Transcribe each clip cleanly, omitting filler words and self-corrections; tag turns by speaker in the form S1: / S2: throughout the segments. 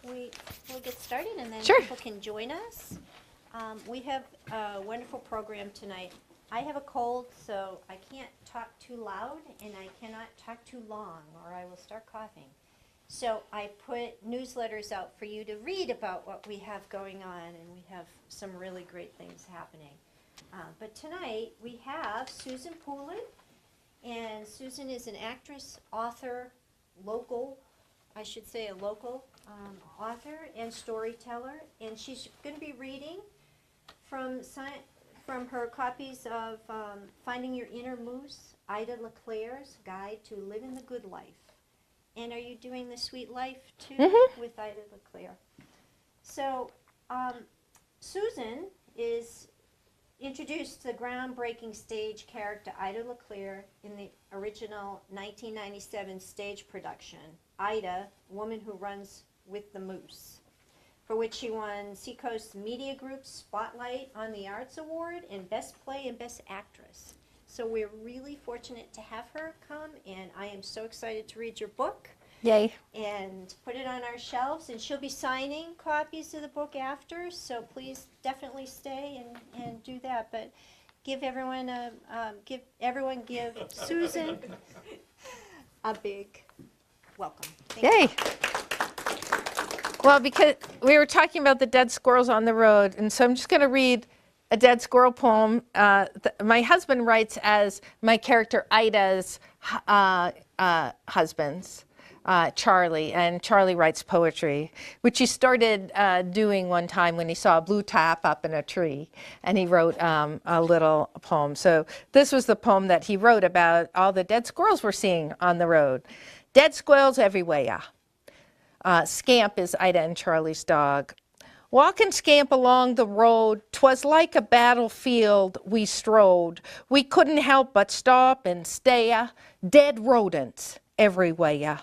S1: we'll get started and then
S2: Sure.
S1: people can join us. We have a wonderful program tonight. I have a cold, so I can't talk too loud and I cannot talk too long or I will start coughing. So I put newsletters out for you to read about what we have going on, and we have some really great things happening. But tonight we have Susan Poulin, and Susan is an actress, author, local author and storyteller, and she's going to be reading from her copies of Finding Your Inner Moose, Ida LeClaire's Guide to Living the Good Life. And are you doing The Sweet Life too with Ida LeClaire? So Susan is introduced the groundbreaking stage character Ida LeClaire in the original 1997 stage production, Ida, Woman Who Runs with the Moose, for which she won Seacoast Media Group's Spotlight on the Arts Award in Best Play and Best Actress. So we're really fortunate to have her come, and I am so excited to read your book.
S2: Yay.
S1: And put it on our shelves, and she'll be signing copies of the book after, so please definitely stay and do that. But give Susan a big welcome.
S2: Yay. Well, because we were talking about the dead squirrels on the road, and so I'm just going to read a dead squirrel poem. My husband writes as my character Ida's husband's, Charlie, and Charlie writes poetry, which he started doing one time when he saw a blue tap up in a tree, and he wrote a little poem. So this was the poem that he wrote about all the dead squirrels we're seeing on the road. Dead squirrels everywhere. Scamp is Ida and Charlie's dog. Walking Scamp along the road, 'twas like a battlefield we strode. We couldn't help but stop and stare, dead rodents everywhere.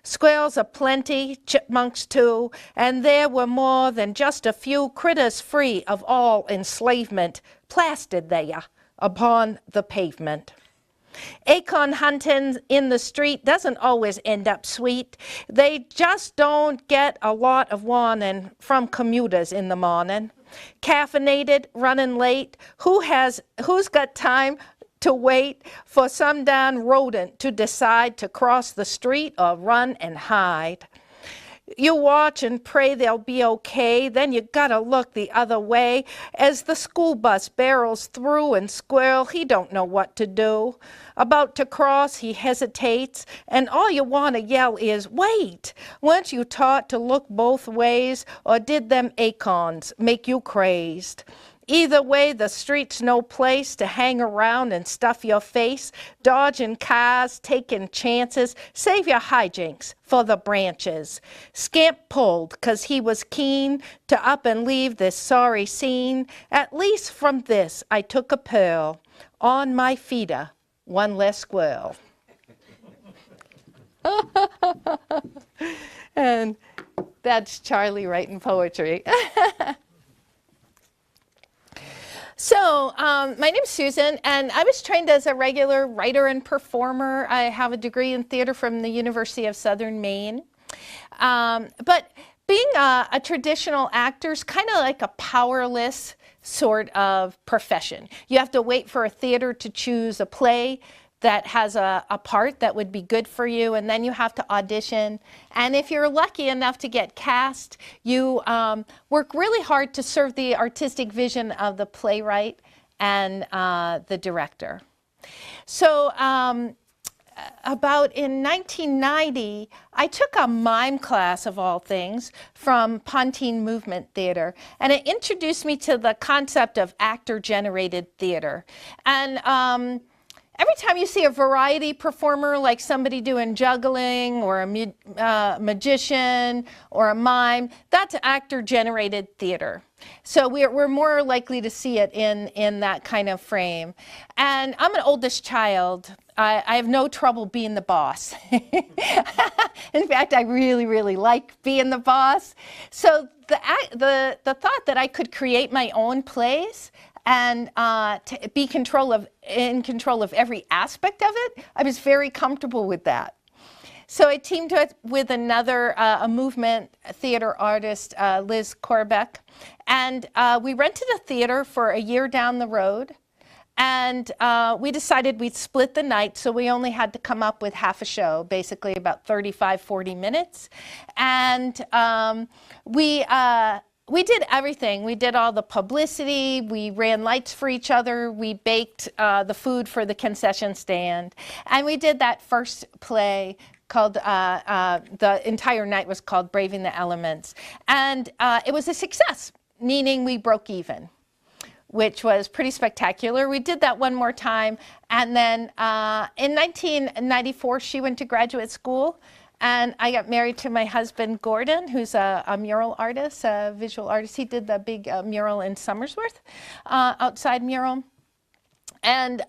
S2: Squirrels aplenty, chipmunks too, and there were more than just a few critters free of all enslavement, plastered there upon the pavement. Acorn hunting in the street doesn't always end up sweet. They just don't get a lot of warning from commuters in the morning. Caffeinated, running late, who's got time to wait for some darn rodent to decide to cross the street or run and hide? You watch and pray they'll be okay, then you gotta look the other way. As the school bus barrels through and squirrel, he don't know what to do. About to cross, he hesitates, and all you want to yell is, wait! Weren't you taught to look both ways, or did them acorns make you crazed? Either way, the street's no place to hang around and stuff your face, dodging cars, taking chances, save your hijinks for the branches. Scamp pulled 'cause he was keen to up and leave this sorry scene. At least from this I took a pearl. On my feeder, one less squirrel. And that's Charlie writing poetry. So my name's Susan, and I was trained as a regular writer and performer. I have a degree in theater from the University of Southern Maine. But being a traditional actor is kind of like a powerless sort of profession. You have to wait for a theater to choose a play that has a part that would be good for you, and then you have to audition. And if you're lucky enough to get cast, you work really hard to serve the artistic vision of the playwright and the director. So about in 1990, I took a mime class, of all things, from Pontine Movement Theater, and it introduced me to the concept of actor-generated theater. And every time you see a variety performer, like somebody doing juggling or a magician or a mime, that's actor-generated theater. So we're more likely to see it in that kind of frame. And I'm an oldest child. I have no trouble being the boss. In fact, I really, really like being the boss. So the thought that I could create my own plays and to be in control of every aspect of it, I was very comfortable with that. So I teamed with another a movement theater artist, Liz Korbeck, and we rented a theater for a year down the road. And we decided we'd split the night, so we only had to come up with half a show, basically about 35, 40 minutes. And we did everything. We did all the publicity. We ran lights for each other. We baked the food for the concession stand. And we did that first play called, the entire night was called Braving the Elements. And it was a success, meaning we broke even, which was pretty spectacular. We did that one more time. And then in 1994, she went to graduate school. And I got married to my husband, Gordon, who's a mural artist, a visual artist. He did the big mural in Somersworth, outside mural. And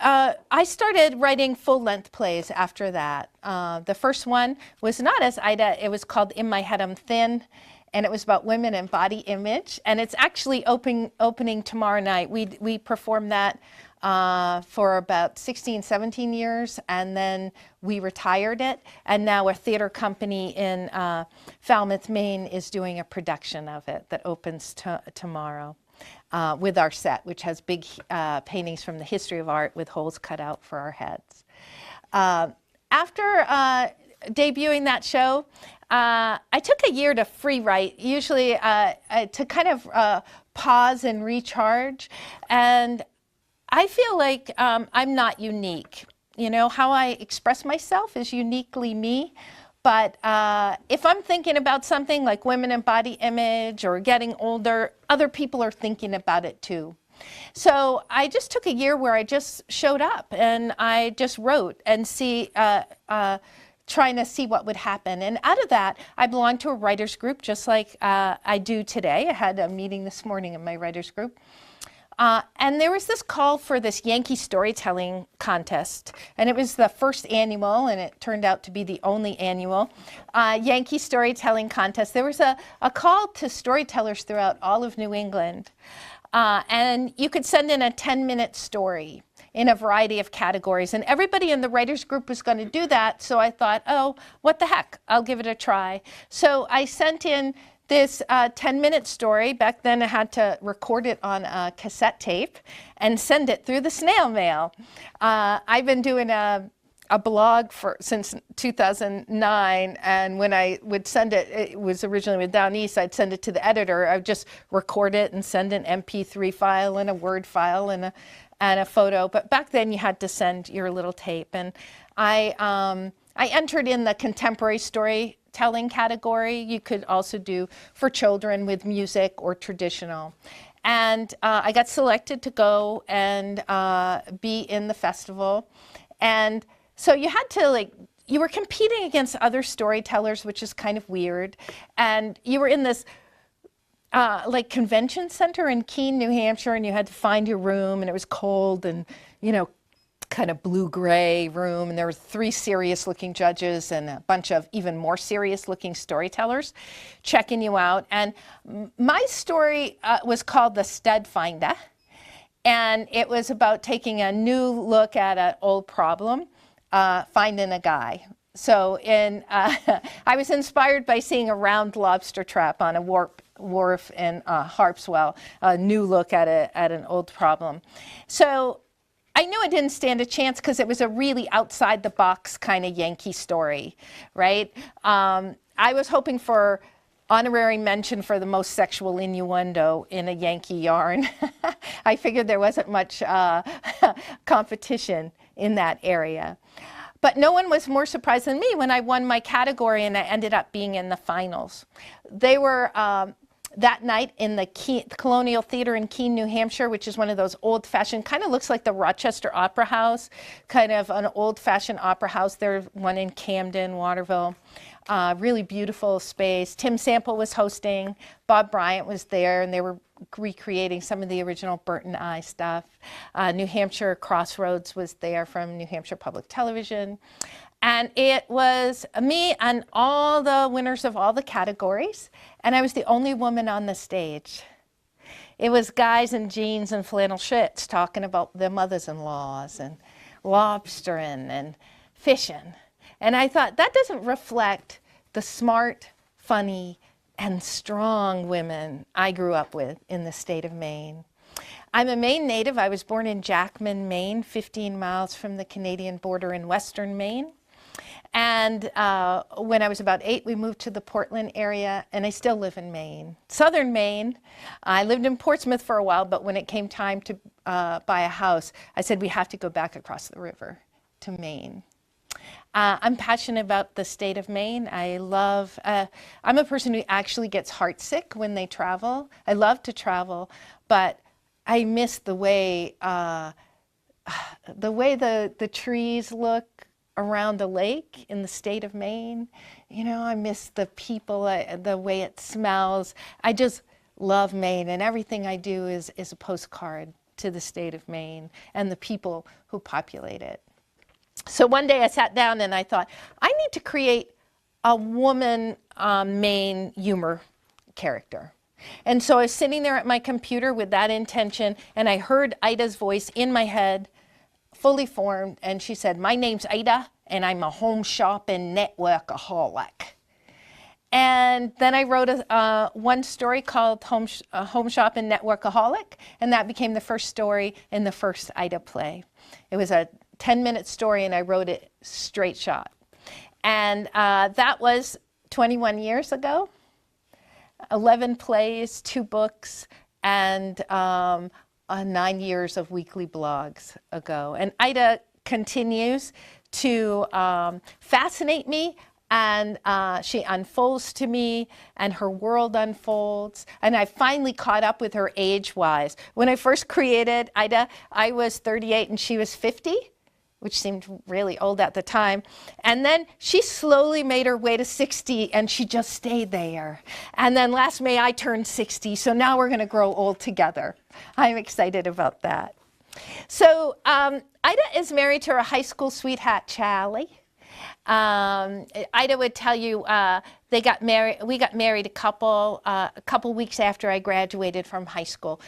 S2: I started writing full-length plays after that. The first one was not as Ida. It was called In My Head I'm Thin. And it was about women and body image. And it's actually opening tomorrow night. We performed that for about 16, 17 years, and then we retired it. And now a theater company in Falmouth, Maine is doing a production of it that opens tomorrow with our set, which has big paintings from the history of art with holes cut out for our heads. After debuting that show, I took a year to free write, usually to kind of pause and recharge. And I feel like I'm not unique. You know, how I express myself is uniquely me. But if I'm thinking about something like women and body image or getting older, other people are thinking about it too. So I just took a year where I just showed up and I just wrote and trying to see what would happen. And out of that, I belonged to a writer's group just like I do today. I had a meeting this morning in my writer's group. And there was this call for this Yankee storytelling contest. And it was the first annual, and it turned out to be the only annual Yankee storytelling contest. There was a call to storytellers throughout all of New England. And you could send in a 10-minute story in a variety of categories. And everybody in the writers group was going to do that. So I thought, oh, what the heck? I'll give it a try. So I sent in this 10-minute story. Back then I had to record it on a cassette tape and send it through the snail mail. I've been doing a blog since 2009, and when I would send it, it was originally with Down East, I'd send it to the editor. I would just record it and send an MP3 file and a Word file and a photo. But back then you had to send your little tape. And I entered in the contemporary storytelling category. You could also do for children with music or traditional. And I got selected to go and be in the festival. And so you had to, you were competing against other storytellers, which is kind of weird. And you were in this convention center in Keene, New Hampshire, and you had to find your room, and it was cold and, kind of blue-gray room, and there were 3 serious-looking judges and a bunch of even more serious-looking storytellers checking you out. And my story was called The Stud Finder, and it was about taking a new look at an old problem, finding a guy. So I was inspired by seeing a round lobster trap on a wharf in Harpswell, a new look at an old problem. So I knew I didn't stand a chance because it was a really outside-the-box kind of Yankee story, right? I was hoping for honorary mention for the most sexual innuendo in a Yankee yarn. I figured there wasn't much competition in that area. But no one was more surprised than me when I won my category and I ended up being in the finals. They were that night in the Colonial Theater in Keene, New Hampshire, which is one of those old-fashioned, kind of looks like the Rochester Opera House, kind of an old-fashioned opera house. There's one in Camden, Waterville. Really beautiful space. Tim Sample was hosting. Bob Bryant was there, and they were recreating some of the original Burton Eye stuff. New Hampshire Crossroads was there from New Hampshire Public Television. And it was me and all the winners of all the categories, and I was the only woman on the stage. It was guys in jeans and flannel shirts talking about their mothers-in-laws and lobstering and fishing. And I thought, that doesn't reflect the smart, funny, and strong women I grew up with in the state of Maine. I'm a Maine native. I was born in Jackman, Maine, 15 miles from the Canadian border in western Maine. And when I was about 8, we moved to the Portland area, and I still live in Maine. Southern Maine. I lived in Portsmouth for a while, but when it came time to buy a house, I said we have to go back across the river to Maine. I'm passionate about the state of Maine. I'm a person who actually gets heartsick when they travel. I love to travel, but I miss the way the trees look around the lake in the state of Maine. You know, I miss the people, the way it smells. I just love Maine, and everything I do is a postcard to the state of Maine and the people who populate it. So one day I sat down and I thought, I need to create a woman Maine humor character. And so I was sitting there at my computer with that intention, and I heard Ida's voice in my head, fully formed, and she said, "My name's Ida, and I'm a home shopping networkaholic." And then I wrote one story called Home Shopping Networkaholic, and that became the first story in the first Ida play. It was a 10-minute story, and I wrote it straight shot. And that was 21 years ago, 11 plays, 2 books, and 9 years of weekly blogs ago. And Ida continues to fascinate me, and she unfolds to me, and her world unfolds, and I finally caught up with her age-wise. When I first created Ida, I was 38 and she was 50, which seemed really old at the time. And then she slowly made her way to 60, and she just stayed there. And then last May I turned 60, so now we're going to grow old together. I'm excited about that. So Ida is married to her high school sweetheart, Charlie. Ida would tell you we got married a couple weeks after I graduated from high school.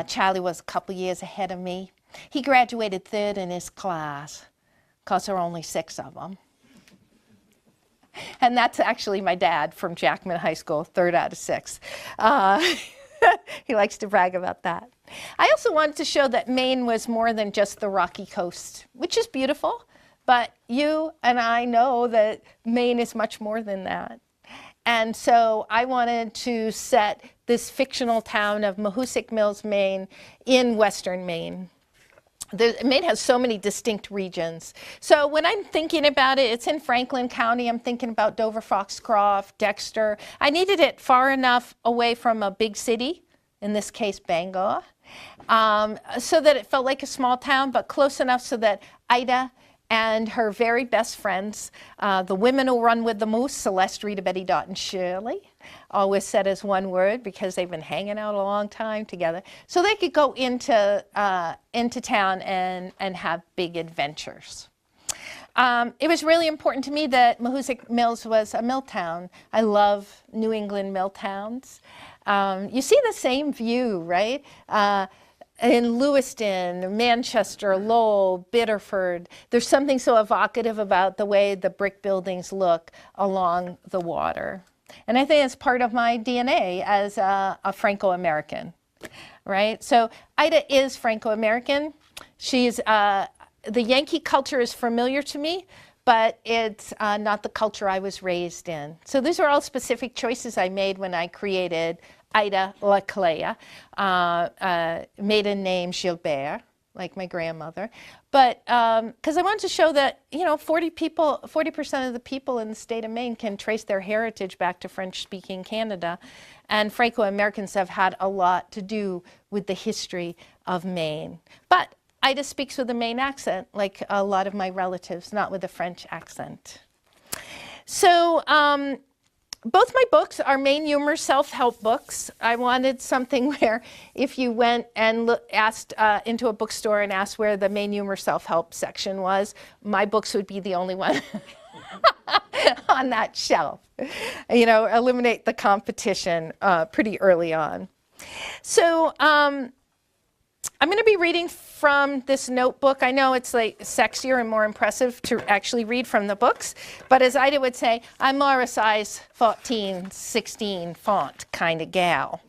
S2: Charlie was a couple years ahead of me. He graduated 3rd in his class, because there were only 6 of them. And that's actually my dad from Jackman High School, 3rd out of 6. He likes to brag about that. I also wanted to show that Maine was more than just the Rocky Coast, which is beautiful, but you and I know that Maine is much more than that. And so I wanted to set this fictional town of Mahoosic Mills, Maine, in western Maine. Maine has so many distinct regions. So when I'm thinking about it, it's in Franklin County. I'm thinking about Dover, Foxcroft, Dexter. I needed it far enough away from a big city, in this case Bangor, so that it felt like a small town, but close enough so that Ida and her very best friends, the women who run with the moose, Celeste, Rita, Betty, Dot, and Shirley, always said as one word because they've been hanging out a long time together, so they could go into town and have big adventures. It was really important to me that Mahoosic Mills was a mill town. I love New England mill towns. You see the same view, right? In Lewiston, Manchester, Lowell, Biddeford, there's something so evocative about the way the brick buildings look along the water. And I think it's part of my DNA as a Franco-American, right? So Ida is Franco-American. She's, the Yankee culture is familiar to me, but it's not the culture I was raised in. So these are all specific choices I made when I created Ida LaClea, maiden name Gilbert, like my grandmother. But because I wanted to show that, you know, 40% of the people in the state of Maine can trace their heritage back to French-speaking Canada. And Franco-Americans have had a lot to do with the history of Maine. But Ida speaks with a Maine accent, like a lot of my relatives, not with a French accent. So both my books are Maine humor self-help books. I wanted something where if you went and asked into a bookstore and asked where the Maine humor self-help section was, my books would be the only one on that shelf. You know, eliminate the competition pretty early on. So I'm going to be reading from this notebook. I know it's like sexier and more impressive to actually read from the books, but as Ida would say, I'm more a size 14, 16 font kind of gal.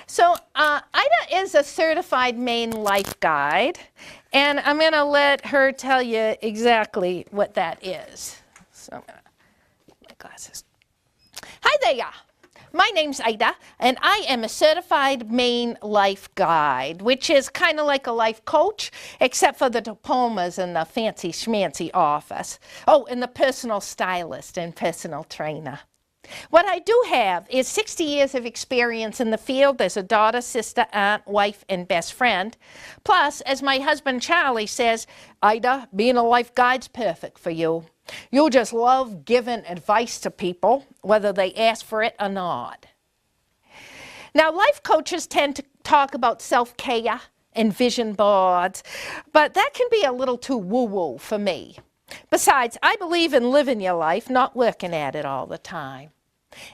S2: So Ida is a certified Maine life guide, and I'm going to let her tell you exactly what that is. So I'm going to get my glasses. Hi there. My name's Ida, and I am a certified Maine life guide, which is kind of like a life coach, except for the diplomas and the fancy schmancy office. Oh, and the personal stylist and personal trainer. What I do have is 60 years of experience in the field as a daughter, sister, aunt, wife, and best friend. Plus, as my husband Charlie says, Ida, being a life guide's perfect for you. You just love giving advice to people, whether they ask for it or not. Now, life coaches tend to talk about self-care and vision boards, but that can be a little too woo-woo for me. Besides, I believe in living your life, not working at it all the time.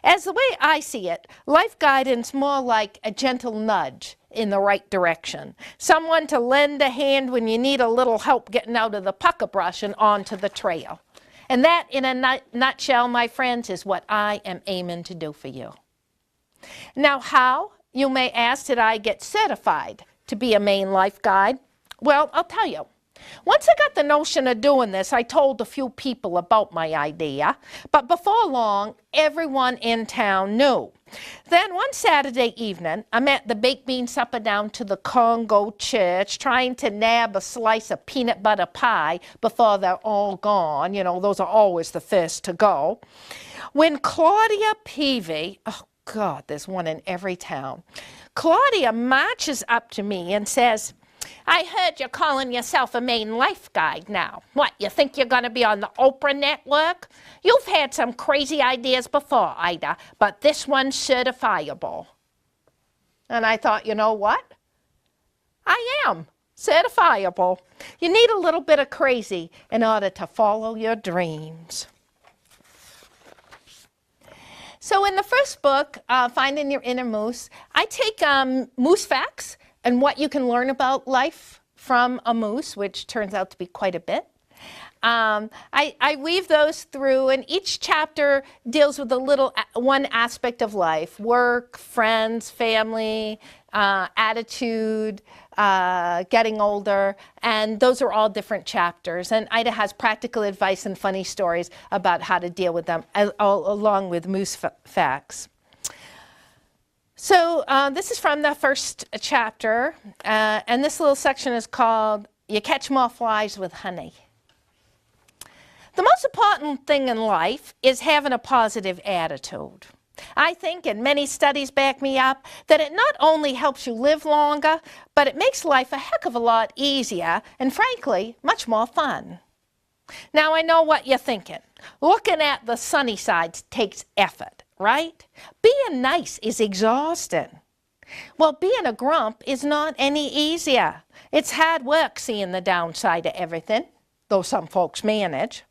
S2: As the way I see it, life guidance more like a gentle nudge in the right direction. Someone to lend a hand when you need a little help getting out of the pucker brush and onto the trail. And that, in a nutshell, my friends, is what I am aiming to do for you. Now, how, you may ask, did I get certified to be a Maine life guide? Well, I'll tell you. Once I got the notion of doing this, I told a few people about my idea, but before long, everyone in town knew. Then one Saturday evening, I'm at the baked bean supper down to the Congo church, trying to nab a slice of peanut butter pie before they're all gone. You know, those are always the first to go. When Claudia Peavy, oh God, there's one in every town, Claudia marches up to me and says, I heard you're calling yourself a Maine life guide now. What, you think you're going to be on the Oprah network? You've had some crazy ideas before, Ida, but this one's certifiable. And I thought, you know what? I am certifiable. You need a little bit of crazy in order to follow your dreams. So in the first book, Finding Your Inner Moose, I take moose facts and what you can learn about life from a moose, which turns out to be quite a bit. I weave those through, and each chapter deals with one aspect of life: work, friends, family, attitude, getting older, and those are all different chapters. And Ida has practical advice and funny stories about how to deal with them, along with moose facts. So this is from the first chapter, and this little section is called You Catch More Flies with Honey. The most important thing in life is having a positive attitude. I think, and many studies back me up, that it not only helps you live longer, but it makes life a heck of a lot easier and, frankly, much more fun. Now, I know what you're thinking. Looking at the sunny sides takes effort, right? Being nice is exhausting. Well, being a grump is not any easier. It's hard work seeing the downside of everything, though some folks manage.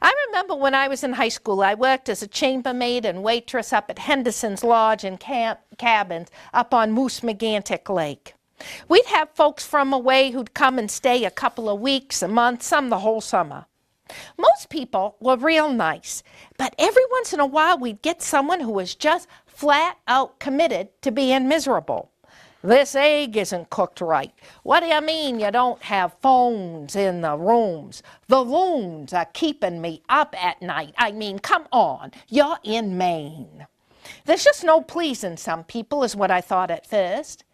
S2: I remember when I was in high school, I worked as a chambermaid and waitress up at Henderson's Lodge and cabins up on Moose Megantic Lake. We'd have folks from away who'd come and stay a couple of weeks, a month, some the whole summer. Most people were real nice, but every once in a while we'd get someone who was just flat out committed to being miserable. This egg isn't cooked right. What do you mean you don't have phones in the rooms? The loons are keeping me up at night. I mean, come on, you're in Maine. There's just no pleasing some people, is what I thought at first.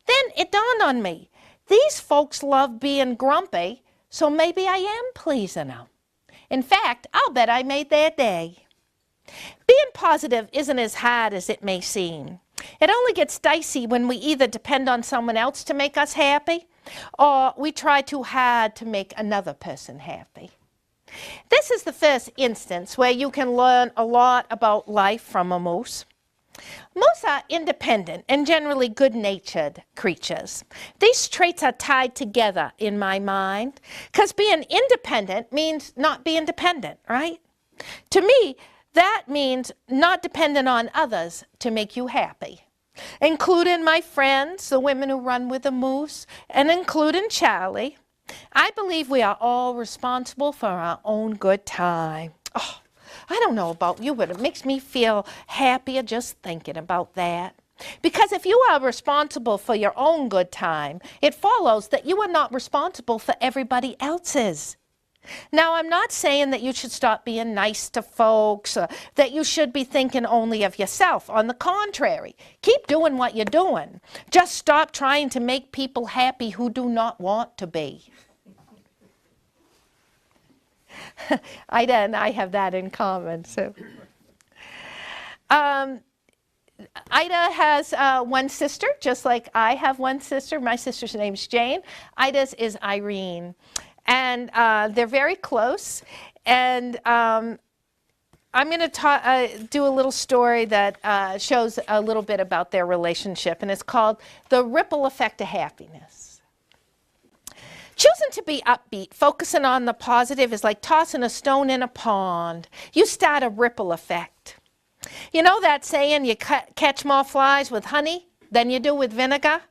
S2: Then it dawned on me, these folks love being grumpy, so maybe I am pleasing them. In fact, I'll bet I made their day. Being positive isn't as hard as it may seem. It only gets dicey when we either depend on someone else to make us happy, or we try too hard to make another person happy. This is the first instance where you can learn a lot about life from a moose. Moose are independent and generally good-natured creatures. These traits are tied together in my mind, because being independent means not being dependent, right? To me, that means not dependent on others to make you happy. including my friends, the women who run with the moose, and including Charlie. I believe we are all responsible for our own good time. Oh, I don't know about you, but it makes me feel happier just thinking about that. Because if you are responsible for your own good time, it follows that you are not responsible for everybody else's. Now, I'm not saying that you should stop being nice to folks, or that you should be thinking only of yourself. On the contrary, keep doing what you're doing. Just stop trying to make people happy who do not want to be. Ida and I have that in common. So, Ida has one sister, just like I have one sister. My sister's name's Jane. Ida's is Irene. And they're very close. And I'm going to do a little story that shows a little bit about their relationship. And it's called The Ripple Effect of Happiness. Choosing to be upbeat, focusing on the positive, is like tossing a stone in a pond. You start a ripple effect. You know that saying, you catch more flies with honey than you do with vinegar?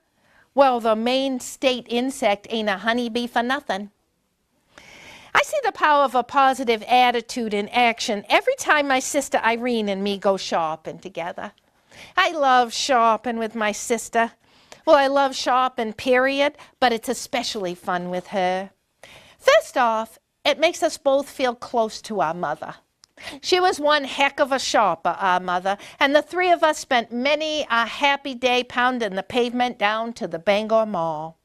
S2: Well, the main state insect ain't a honeybee for nothing. I see the power of a positive attitude in action every time my sister Irene and me go shopping together. I love shopping with my sister. Well, I love shopping, period, but it's especially fun with her. First off, it makes us both feel close to our mother. She was one heck of a shopper, our mother, and the three of us spent many a happy day pounding the pavement down to the Bangor Mall.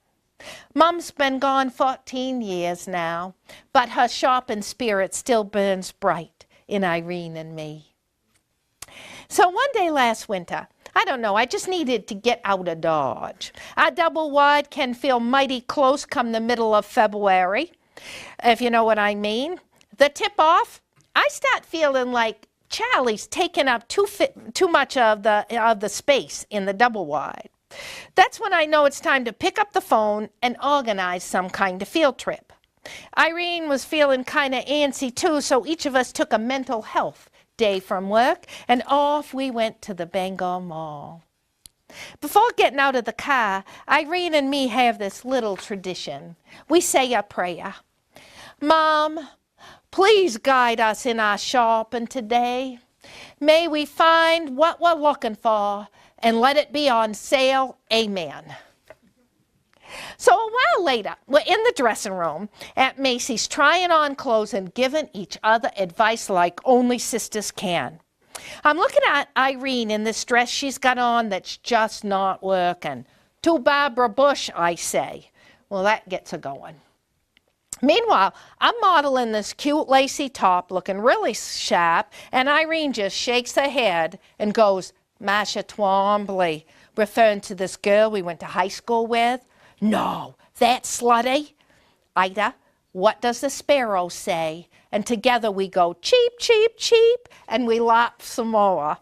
S2: Mom's been gone 14 years now, but her shopping spirit still burns bright in Irene and me. So one day last winter, I don't know, I just needed to get out of Dodge. Our double wide can feel mighty close come the middle of February, if you know what I mean. The tip-off, I start feeling like Charlie's taking up too much of the space in the double wide. That's when I know it's time to pick up the phone and organize some kind of field trip. Irene was feeling kind of antsy too, so each of us took a mental health day from work, and off we went to the Bangor Mall. Before getting out of the car, Irene and me have this little tradition. We say a prayer. Mom, please guide us in our shopping today. May we find what we're looking for, and let it be on sale. Amen. So a while later, we're in the dressing room at Macy's trying on clothes and giving each other advice like only sisters can. I'm looking at Irene in this dress she's got on that's just not working. To Barbara Bush, I say. Well, that gets her going. Meanwhile, I'm modeling this cute lacy top looking really sharp, and Irene just shakes her head and goes, Masha Twombly, referring to this girl we went to high school with. No, that's slutty. Ida, what does the sparrow say? And together we go, cheap, cheap, cheap, and we laugh some more.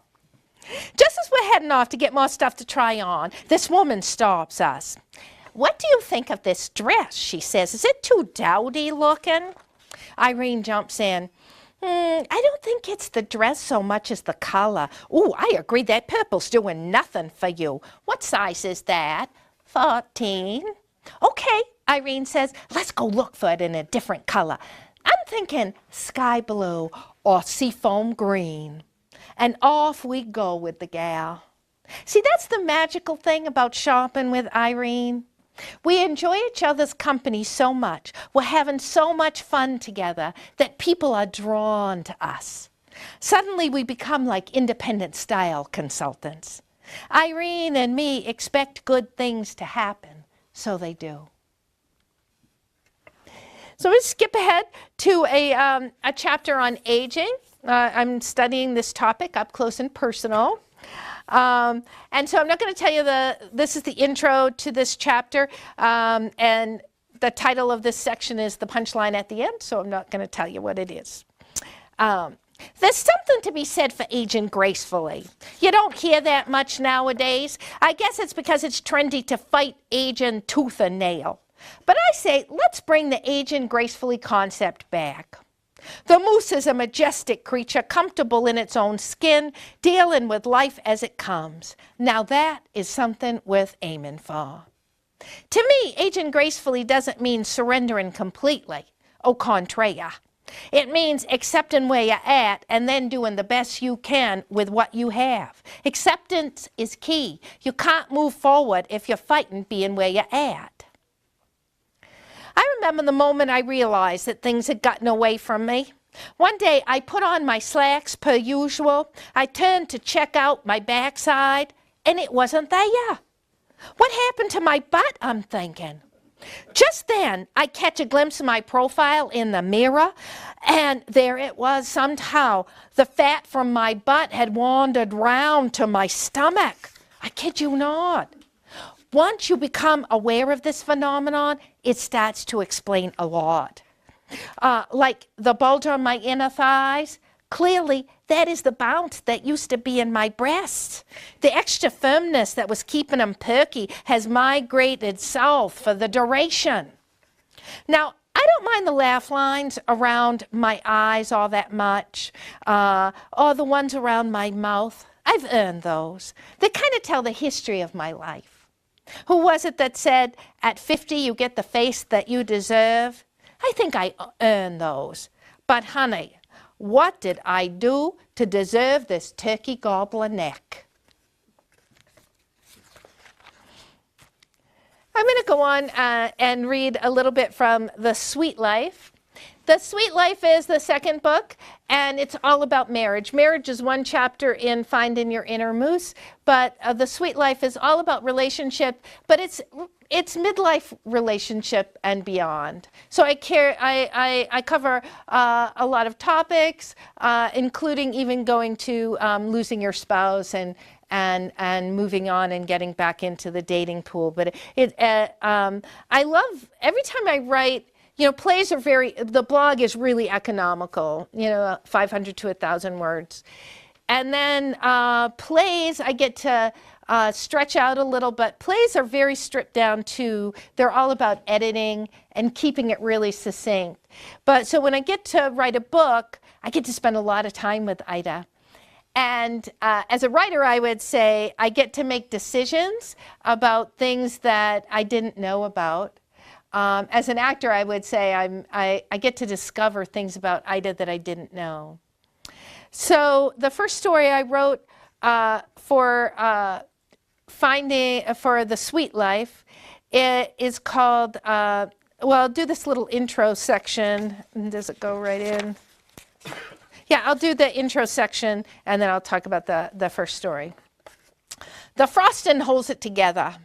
S2: Just as we're heading off to get more stuff to try on, this woman stops us. What do you think of this dress? She says, is it too dowdy looking? Irene jumps in. I don't think it's the dress so much as the color. Ooh, I agree, that purple's doing nothing for you. What size is that? 14. Okay, Irene says, let's go look for it in a different color. I'm thinking sky blue or seafoam green. And off we go with the gal. See, that's the magical thing about shopping with Irene. We enjoy each other's company so much, we're having so much fun together that people are drawn to us. Suddenly we become like independent style consultants. Irene and me expect good things to happen, so they do. So we'll skip ahead to a chapter on aging. I'm studying this topic up close and personal. And so I'm not going to tell you this is the intro to this chapter, and the title of this section is the punchline at the end, so I'm not going to tell you what it is. There's something to be said for aging gracefully. You don't hear that much nowadays. I guess it's because it's trendy to fight aging tooth and nail. But I say, let's bring the aging gracefully concept back. The moose is a majestic creature, comfortable in its own skin, dealing with life as it comes. Now that is something worth aiming for. To me, aging gracefully doesn't mean surrendering completely. Au contraire. It means accepting where you're at and then doing the best you can with what you have. Acceptance is key. You can't move forward if you're fighting being where you're at. I remember the moment I realized that things had gotten away from me. One day I put on my slacks per usual. I turned to check out my backside, and it wasn't there. What happened to my butt, I'm thinking. Just then, I catch a glimpse of my profile in the mirror, and there it was somehow. The fat from my butt had wandered round to my stomach. I kid you not. Once you become aware of this phenomenon, it starts to explain a lot. Like the bulge on my inner thighs, clearly that is the bounce that used to be in my breasts. The extra firmness that was keeping them perky has migrated south for the duration. Now, I don't mind the laugh lines around my eyes all that much, or the ones around my mouth. I've earned those. They kind of tell the history of my life. Who was it that said, at 50 you get the face that you deserve? I think I earned those. But honey, what did I do to deserve this turkey gobbler neck? I'm going to go on and read a little bit from The Sweet Life. The Sweet Life is the second book, and it's all about marriage. Marriage is one chapter in Finding Your Inner Moose, but The Sweet Life is all about relationship, but it's midlife relationship and beyond. So I cover a lot of topics, including even going to losing your spouse and moving on and getting back into the dating pool. But I love, every time I write, plays are the blog is really economical, 500 to 1,000 words. And then plays, I get to stretch out a little, but plays are very stripped down to, they're all about editing and keeping it really succinct. But so when I get to write a book, I get to spend a lot of time with Ida. And as a writer, I would say I get to make decisions about things that I didn't know about. As an actor, I would say I get to discover things about Ida that I didn't know. So the first story I wrote for The Sweet Life is called, I'll do this little intro section. Does it go right in? Yeah, I'll do the intro section, and then I'll talk about the first story. The frosting holds it together.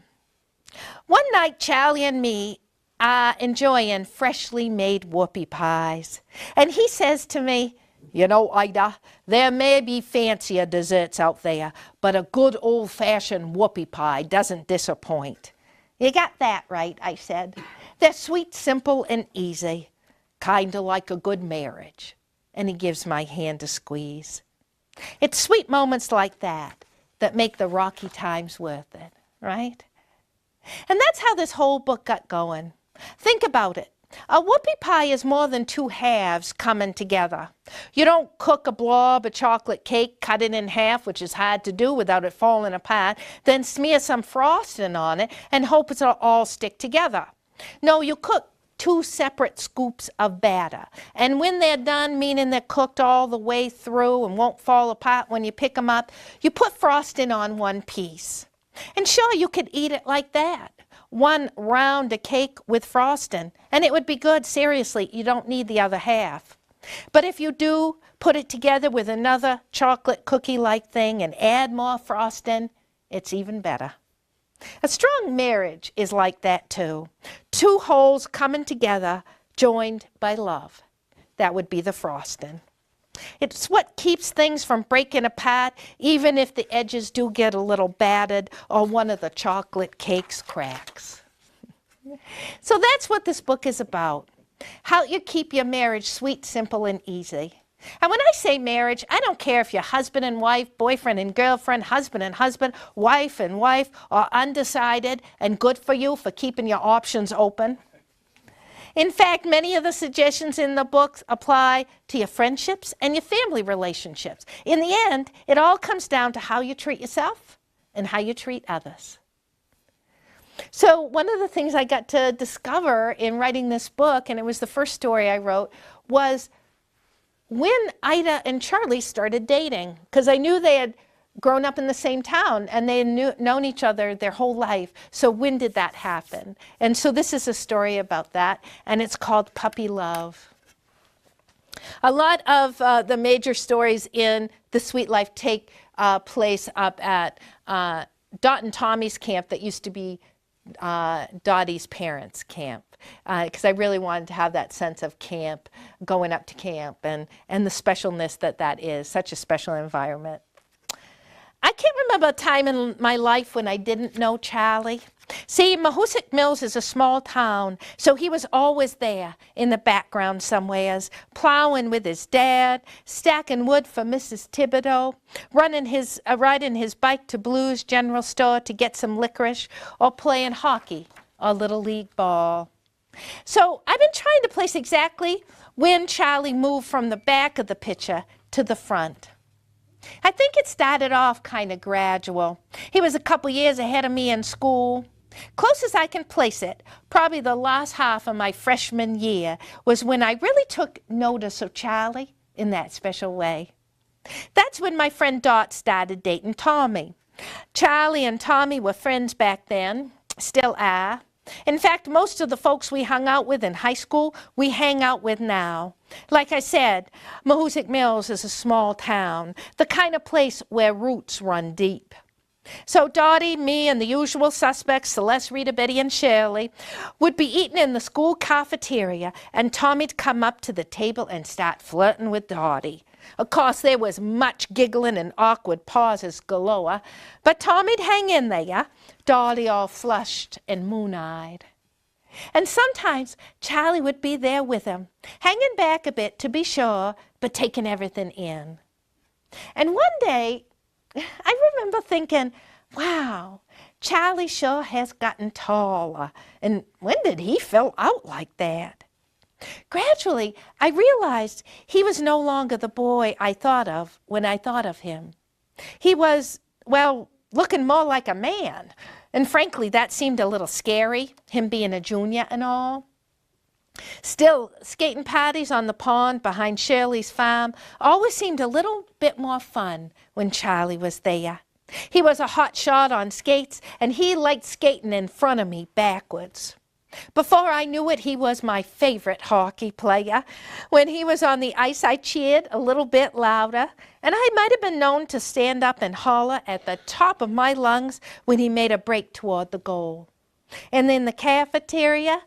S2: One night, Charlie and me are enjoying freshly made whoopie pies. And he says to me, Ida, there may be fancier desserts out there, but a good old-fashioned whoopie pie doesn't disappoint. You got that right, I said. They're sweet, simple, and easy, kind of like a good marriage. And he gives my hand a squeeze. It's sweet moments like that that make the rocky times worth it, right? And that's how this whole book got going. Think about it. A whoopie pie is more than two halves coming together. You don't cook a blob of chocolate cake, cut it in half, which is hard to do without it falling apart, then smear some frosting on it and hope it'll all stick together. No, you cook two separate scoops of batter. And when they're done, meaning they're cooked all the way through and won't fall apart when you pick them up, you put frosting on one piece. And sure, you could eat it like that. One round of cake with frosting, and it would be good. Seriously, you don't need the other half. But if you do put it together with another chocolate cookie-like thing and add more frosting, it's even better. A strong marriage is like that too. Two wholes coming together, joined by love. That would be the frosting. It's what keeps things from breaking apart, even if the edges do get a little battered or one of the chocolate cakes cracks. So that's what this book is about. How you keep your marriage sweet, simple, and easy. And when I say marriage, I don't care if you're husband and wife, boyfriend and girlfriend, husband and husband, wife and wife, or undecided, and good for you for keeping your options open. In fact, many of the suggestions in the books apply to your friendships and your family relationships. In the end, it all comes down to how you treat yourself and how you treat others. So one of the things I got to discover in writing this book, and it was the first story I wrote, was when Ida and Charlie started dating, because I knew they had grown up in the same town and they had known each other their whole life. So when did that happen? And so this is a story about that, and it's called Puppy Love. A lot of the major stories in The Sweet Life take place up at Dot and Tommy's camp that used to be Dottie's parents' camp, because I really wanted to have that sense of camp, going up to camp, and the specialness that is, such a special environment. I can't remember a time in my life when I didn't know Charlie. See, Mahoosic Mills is a small town, so he was always there in the background somewheres, plowing with his dad, stacking wood for Mrs. Thibodeau, riding his bike to Blue's General Store to get some licorice, or playing hockey or little league ball. So I've been trying to place exactly when Charlie moved from the back of the picture to the front. I think it started off kind of gradual. He was a couple years ahead of me in school. Close as I can place it, probably the last half of my freshman year was when I really took notice of Charlie in that special way. That's when my friend Dot started dating Tommy. Charlie and Tommy were friends back then, still are. In fact, most of the folks we hung out with in high school, we hang out with now. Like I said, Mahoosic Mills is a small town, the kind of place where roots run deep. So Dottie, me, and the usual suspects, Celeste, Rita, Betty, and Shirley, would be eating in the school cafeteria, and Tommy'd come up to the table and start flirting with Dottie. Of course, there was much giggling and awkward pauses galore, but Tommy'd hang in there, Dottie all flushed and moon-eyed. And sometimes Charlie would be there with him, hanging back a bit to be sure, but taking everything in. And one day, I remember thinking, wow, Charlie sure has gotten taller. And when did he fill out like that? Gradually, I realized he was no longer the boy I thought of when I thought of him. He was, well, looking more like a man. And frankly, that seemed a little scary, him being a junior and all. Still, skating parties on the pond behind Shirley's farm always seemed a little bit more fun when Charlie was there. He was a hot shot on skates, and he liked skating in front of me backwards. Before I knew it, he was my favorite hockey player. When he was on the ice, I cheered a little bit louder, and I might have been known to stand up and holler at the top of my lungs when he made a break toward the goal. And in the cafeteria,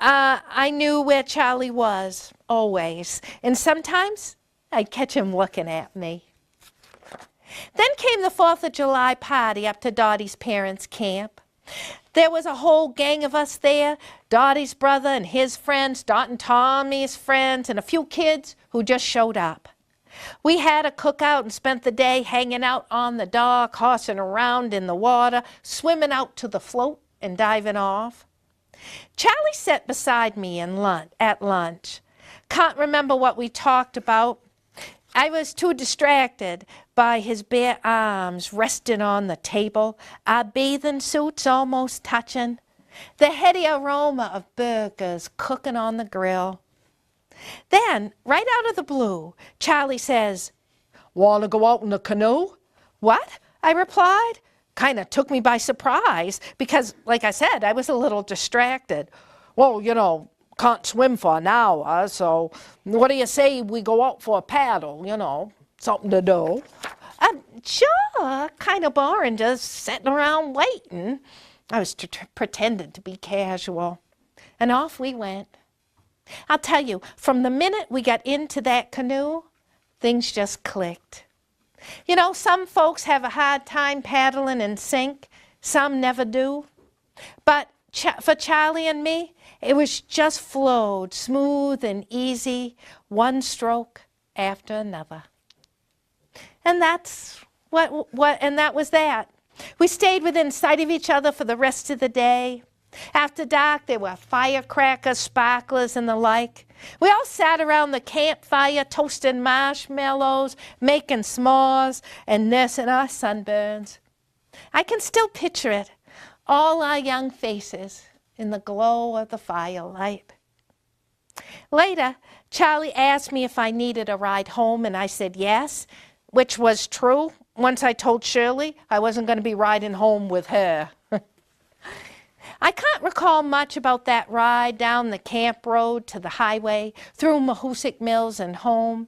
S2: I knew where Charlie was, always. And sometimes I'd catch him looking at me. Then came the 4th of July party up to Dottie's parents' camp. There was a whole gang of us there, Dottie's brother and his friends, Dot and Tommy's friends, and a few kids who just showed up. We had a cookout and spent the day hanging out on the dock, horsing around in the water, swimming out to the float and diving off. Charlie sat beside me at lunch. Can't remember what we talked about. I was too distracted by his bare arms resting on the table, our bathing suits almost touching, the heady aroma of burgers cooking on the grill. Then, right out of the blue, Charlie says, "Want to go out in the canoe?" "What?" I replied. Kind of took me by surprise because, like I said, I was a little distracted. "Well, you know, can't swim for an hour, so what do you say we go out for a paddle, you know, something to do?" Sure, kind of boring, just sitting around waiting. I was pretending to be casual. And off we went. I'll tell you, from the minute we got into that canoe, things just clicked. You know, some folks have a hard time paddling in sync, some never do. But for Charlie and me, it was just flowed smooth and easy, one stroke after another. And that's that was that. We stayed within sight of each other for the rest of the day. After dark, there were firecrackers, sparklers, and the like. We all sat around the campfire, toasting marshmallows, making s'mores, and nursing our sunburns. I can still picture it, all our young faces in the glow of the firelight. Later, Charlie asked me if I needed a ride home, and I said yes, which was true. Once I told Shirley I wasn't going to be riding home with her. I can't recall much about that ride down the camp road to the highway, through Mahoosic Mills and home,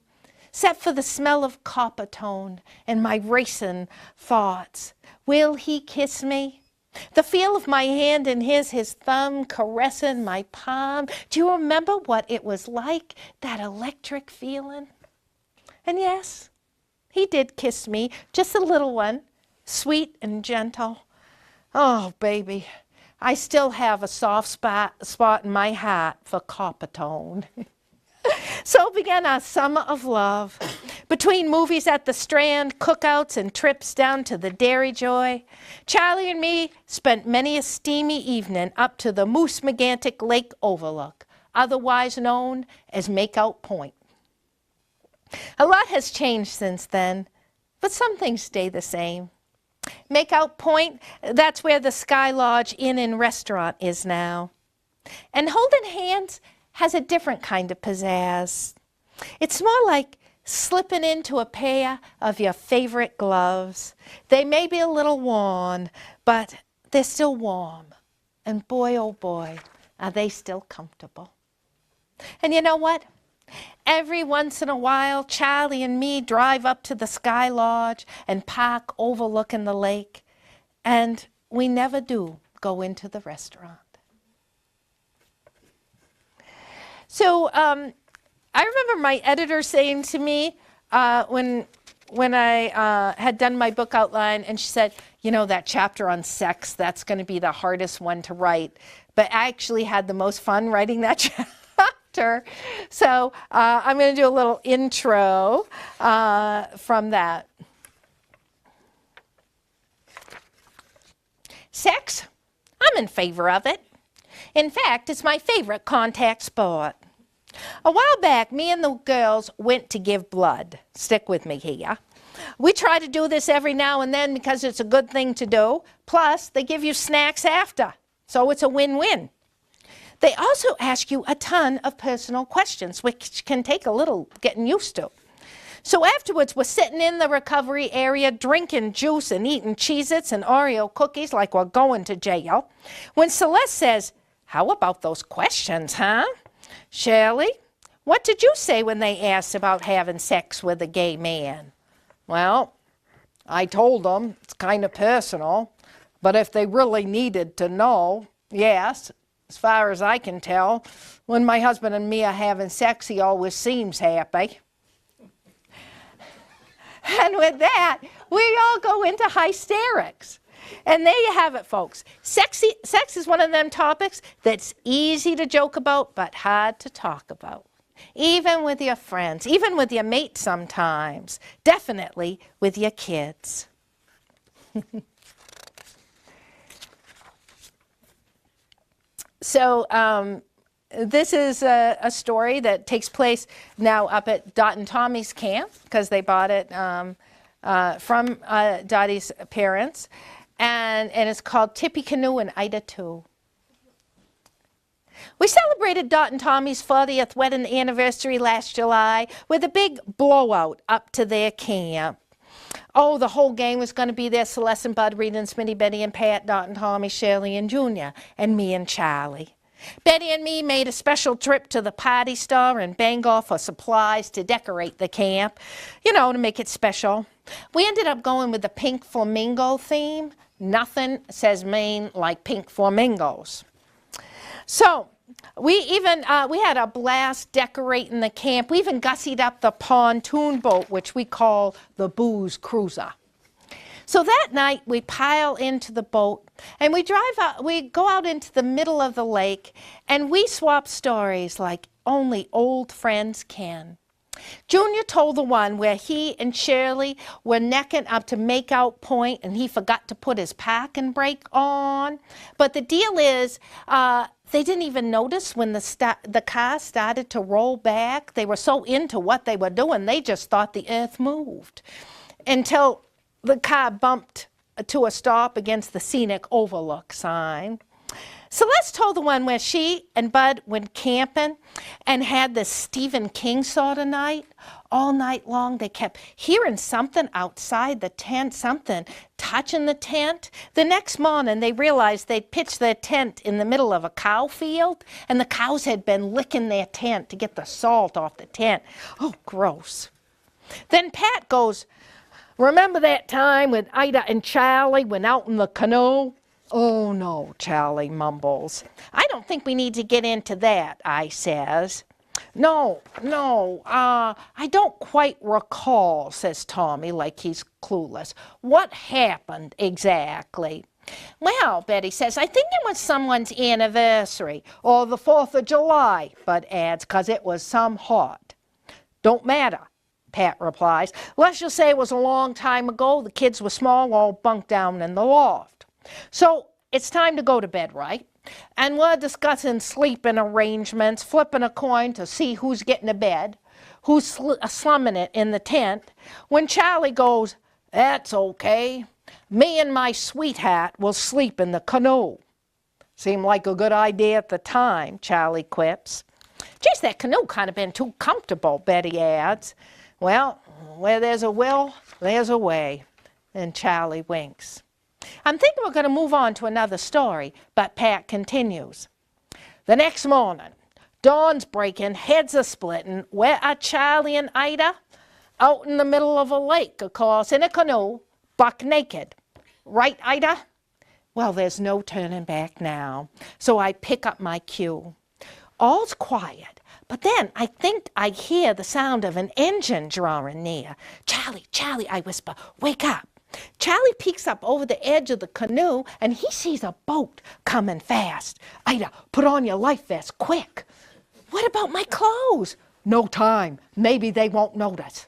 S2: except for the smell of copper tone and my racing thoughts. Will he kiss me? The feel of my hand in his thumb caressing my palm. Do you remember what it was like, that electric feeling? And yes, he did kiss me, just a little one, sweet and gentle. Oh, baby, I still have a soft spot in my heart for copper tone. So began our summer of love. Between movies at the Strand, cookouts, and trips down to the Dairy Joy, Charlie and me spent many a steamy evening up to the Moose Megantic Lake Overlook, otherwise known as Makeout Point. A lot has changed since then, but some things stay the same. Makeout Point, that's where the Sky Lodge Inn and Restaurant is now. And holding hands has a different kind of pizzazz. It's more like slipping into a pair of your favorite gloves. They may be a little worn, but they're still warm. And boy, oh boy, are they still comfortable. And you know what? Every once in a while, Charlie and me drive up to the Sky Lodge and park overlooking the lake. And we never do go into the restaurant. So I remember my editor saying to me when I had done my book outline, and she said, you know, that chapter on sex, that's going to be the hardest one to write. But I actually had the most fun writing that chapter. So I'm going to do a little intro from that. Sex? I'm in favor of it. In fact, it's my favorite contact sport. A while back, me and the girls went to give blood. Stick with me here. We try to do this every now and then because it's a good thing to do. Plus, they give you snacks after, so it's a win-win. They also ask you a ton of personal questions, which can take a little getting used to. So afterwards, we're sitting in the recovery area, drinking juice and eating Cheez-Its and Oreo cookies like we're going to jail, when Celeste says, "How about those questions, huh? Shirley, what did you say when they asked about having sex with a gay man?" "Well, I told them it's kind of personal, but if they really needed to know, yes, as far as I can tell, when my husband and me are having sex, he always seems happy." And with that, we all go into hysterics. And there you have it, folks. Sex is one of them topics that's easy to joke about, but hard to talk about. Even with your friends, even with your mate sometimes. Definitely with your kids. So this is a story that takes place now up at Dot and Tommy's camp, because they bought it from Dottie's parents. And it's called Tippy Canoe and Ida 2. We celebrated Dot and Tommy's 40th wedding anniversary last July with a big blowout up to their camp. Oh, the whole gang was going to be there. Celeste and Bud, Reed and Smitty, Betty and Pat, Dot and Tommy, Shirley and Junior, and me and Charlie. Betty and me made a special trip to the party store in Bangor for supplies to decorate the camp, you know, to make it special. We ended up going with the pink flamingo theme. Nothing says Maine like pink flamingos. So we had a blast decorating the camp. We even gussied up the pontoon boat, which we call the Booze Cruiser. So that night we pile into the boat and we go out into the middle of the lake, and we swap stories like only old friends can. Junior told the one where he and Shirley were necking up to make out point and he forgot to put his parking brake on. But the deal is, they didn't even notice when the car started to roll back. They were so into what they were doing, they just thought the earth moved. Until the car bumped to a stop against the scenic overlook sign. Celeste told the one where she and Bud went camping and had this Stephen King sort of night. All night long they kept hearing something outside the tent, something touching the tent. The next morning they realized they'd pitched their tent in the middle of a cow field and the cows had been licking their tent to get the salt off the tent. Oh, gross. Then Pat goes, "Remember that time when Ida and Charlie went out in the canoe?" "Oh, no," Charlie mumbles. "I don't think we need to get into that," I says. No, I don't quite recall," says Tommy like he's clueless. "What happened exactly?" "Well," Betty says, "I think it was someone's anniversary, or the 4th of July, Bud adds, 'cause it was some hot." "Don't matter," Pat replies. "Let's just say it was a long time ago. The kids were small, all bunked down in the loft. So it's time to go to bed, right? And we're discussing sleeping arrangements, flipping a coin to see who's getting to bed, who's slumming it in the tent, when Charlie goes, 'That's okay. Me and my sweetheart will sleep in the canoe.' Seemed like a good idea at the time," Charlie quips. "Geez, that canoe kind of been too comfortable," Betty adds. "Well, where there's a will, there's a way." And Charlie winks. I'm thinking we're going to move on to another story, but Pat continues. "The next morning, dawn's breaking, heads are splitting. Where are Charlie and Ida? Out in the middle of a lake, of course, in a canoe, buck naked. Right, Ida?" Well, there's no turning back now, so I pick up my cue. All's quiet, but then I think I hear the sound of an engine drawing near. "Charlie, Charlie," I whisper, "wake up." Charlie peeks up over the edge of the canoe and he sees a boat coming fast. "Ida, put on your life vest, quick." "What about my clothes?" "No time. Maybe they won't notice."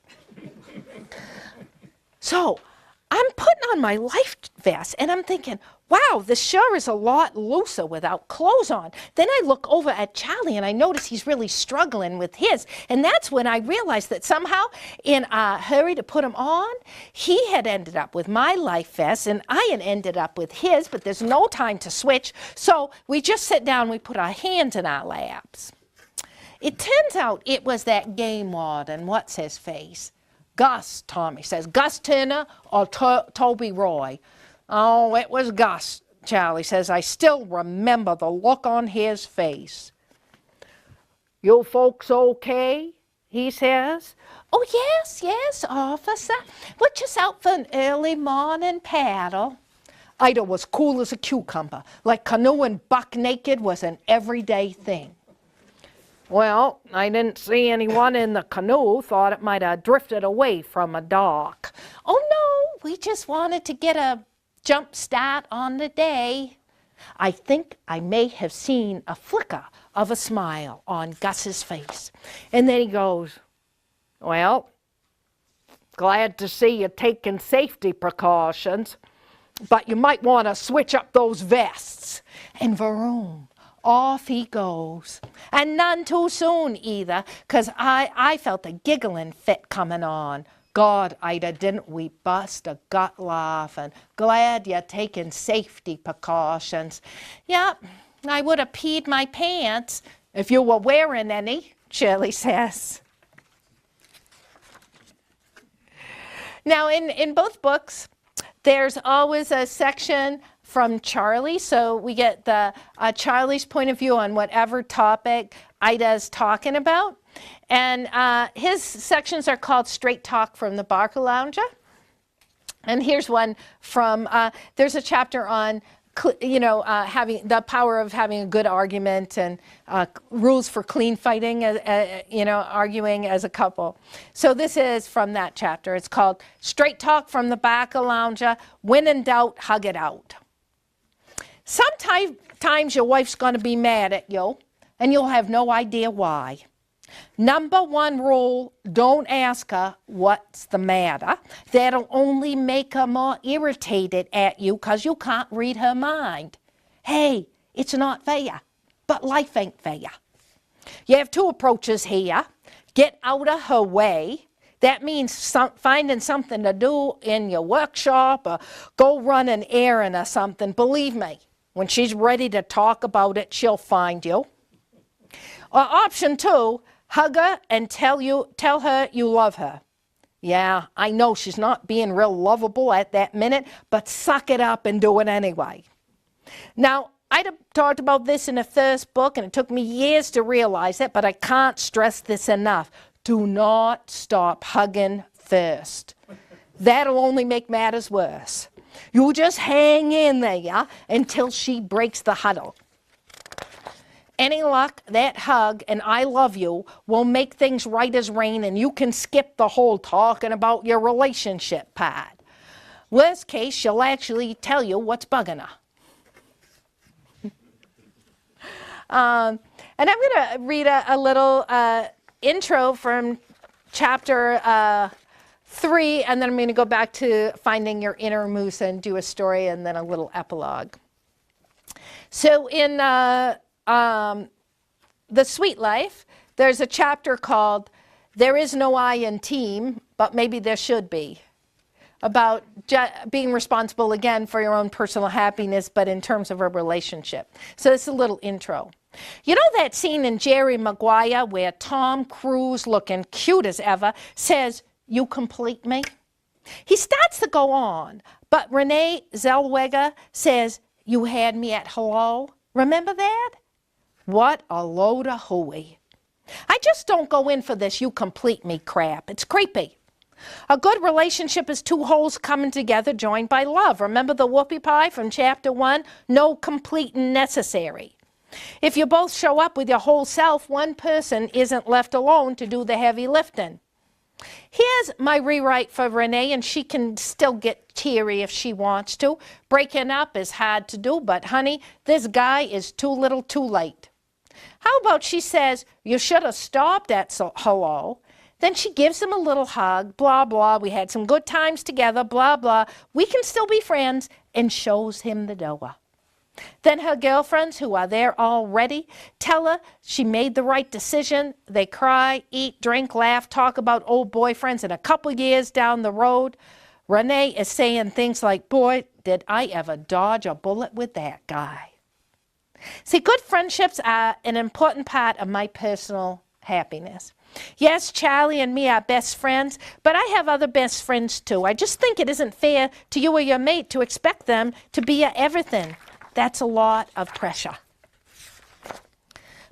S2: So I'm putting on my life vest and I'm thinking, wow, this sure is a lot looser without clothes on. Then I look over at Charlie and I notice he's really struggling with his. And that's when I realized that somehow in a hurry to put him on, he had ended up with my life vest and I had ended up with his, but there's no time to switch. So we just sit down, we put our hands in our laps. It turns out it was that game warden, what's his face? Gus, Tommy says. Gus Turner or Toby Roy? "Oh, it was Gus," Charlie says. "I still remember the look on his face." "You folks okay?" he says. "Oh, yes, officer. We're just out for an early morning paddle." Ida was cool as a cucumber, like canoeing buck naked was an everyday thing. "Well, I didn't see anyone in the canoe. Thought it might have drifted away from a dock." "Oh, no, we just wanted to get a jump start on the day." I think I may have seen a flicker of a smile on Gus's face. And then he goes, "Well, glad to see you taking safety precautions, but you might want to switch up those vests." And vroom, off he goes. And none too soon either, 'cause I felt a giggling fit coming on. God, Ida, didn't we bust a gut laughing. Glad you're taking safety precautions. Yep, I would have peed my pants if you were wearing any, Shirley says. Now, in both books, there's always a section from Charlie, so we get the Charlie's point of view on whatever topic Ida's talking about. And his sections are called Straight Talk from the Barker Lounger. And here's one from, there's a chapter on, having the power of having a good argument and rules for clean fighting, arguing as a couple. So this is from that chapter. It's called Straight Talk from the Barker Lounger. When in doubt, hug it out. Sometimes your wife's going to be mad at you, and you'll have no idea why. Number one rule, don't ask her what's the matter. That'll only make her more irritated at you because you can't read her mind. Hey, it's not fair, but life ain't fair. You have two approaches here. Get out of her way. That means finding something to do in your workshop or go run an errand or something. Believe me, when she's ready to talk about it, she'll find you. Or option two, hug her and tell her you love her. Yeah, I know she's not being real lovable at that minute, but suck it up and do it anyway. Now, I talked about this in the first book, and it took me years to realize it, but I can't stress this enough. Do not stop hugging first. That'll only make matters worse. You just hang in there until she breaks the huddle. Any luck, that hug and I love you will make things right as rain, and you can skip the whole talking about your relationship part. Worst case, she'll actually tell you what's bugging her. And I'm going to read a little intro from chapter 3, and then I'm going to go back to finding your inner moose and do a story and then a little epilogue. So in The Sweet Life, there's a chapter called There Is No I in Team, but Maybe There Should Be, about being responsible again for your own personal happiness, but in terms of a relationship. So it's a little intro. You know that scene in Jerry Maguire where Tom Cruise, looking cute as ever, says, "You complete me"? He starts to go on, but Renee Zellweger says, "You had me at hello." Remember that? What a load of hooey. I just don't go in for this "you complete me" crap. It's creepy. A good relationship is two wholes coming together joined by love. Remember the whoopie pie from chapter 1? No completing necessary. If you both show up with your whole self, one person isn't left alone to do the heavy lifting. Here's my rewrite for Renee, and she can still get teary if she wants to. Breaking up is hard to do, but honey, this guy is too little too late. How about she says, "You should have stopped at hello." Then she gives him a little hug, blah, blah, "We had some good times together, blah, blah. We can still be friends," and shows him the door. Then her girlfriends, who are there already, tell her she made the right decision. They cry, eat, drink, laugh, talk about old boyfriends, and a couple years down the road, Renee is saying things like, "Boy, did I ever dodge a bullet with that guy." See, good friendships are an important part of my personal happiness. Yes, Charlie and me are best friends, but I have other best friends too. I just think it isn't fair to you or your mate to expect them to be your everything. That's a lot of pressure.